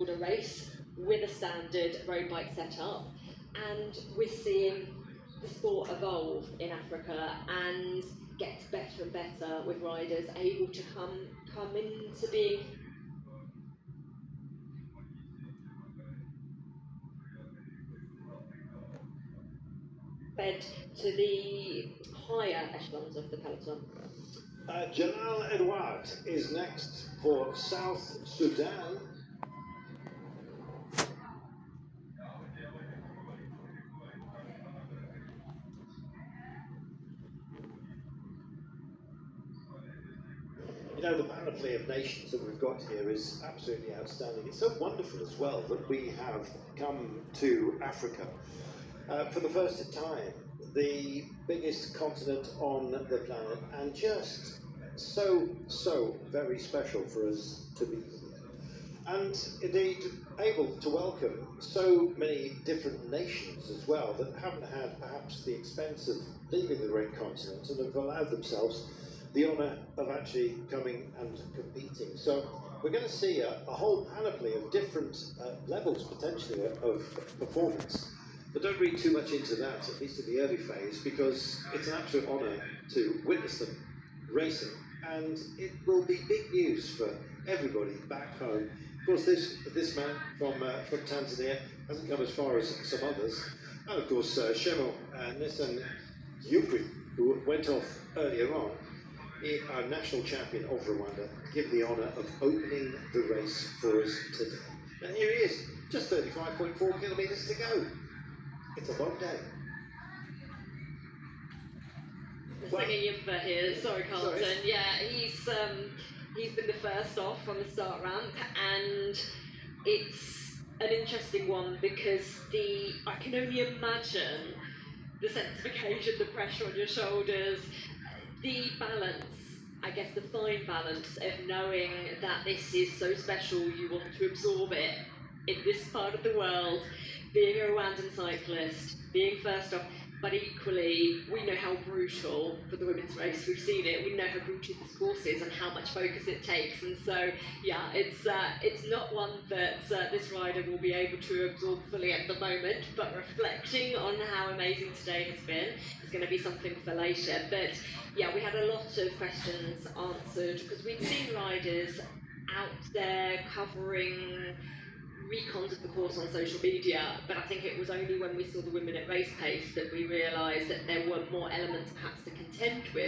a race with a standard road bike setup, and we're seeing the sport evolve in Africa and get better and better with riders able to come into being fed to the higher echelons of the peloton. Jalal Edouard is next for South Sudan. You know, the panoply of nations that we've got here is absolutely outstanding. It's so wonderful as well that we have come to Africa for the first time, the biggest continent on the planet, and just so very special for us to be here. And indeed, able to welcome so many different nations as well that haven't had perhaps the expense of leaving the great continent and have allowed themselves the honour of actually coming and competing. So we're going to see a whole panoply of different levels potentially of performance. But don't read too much into that, at least in the early phase, because it's an absolute honour to witness them racing, and it will be big news for everybody back home. Of course, this man from Tanzania hasn't come as far as some others, and of course Shemo Nissan Yukri, who went off earlier on, our national champion of Rwanda, give the honour of opening the race for us today. And here he is, just 35.4 kilometres to go. It's a long day. Singing Yimba here, sorry Carlton. Sorry. Yeah, he's been the first off on the start ramp, and it's an interesting one because I can only imagine the sense of occasion, the pressure on your shoulders, the balance, I guess the fine balance of knowing that this is so special, you want to absorb it in this part of the world, being a Rwandan cyclist, being first off, but equally, we know how brutal for the women's race, we've seen it, we know how brutal this course is and how much focus it takes, and so, yeah, it's not one that this rider will be able to absorb fully at the moment, but reflecting on how amazing today has been is going to be something for later. But yeah, we had a lot of questions answered because we've seen riders out there covering recons of the course on social media, but I think it was only when we saw the women at race pace that we realised that there were more elements perhaps to contend with.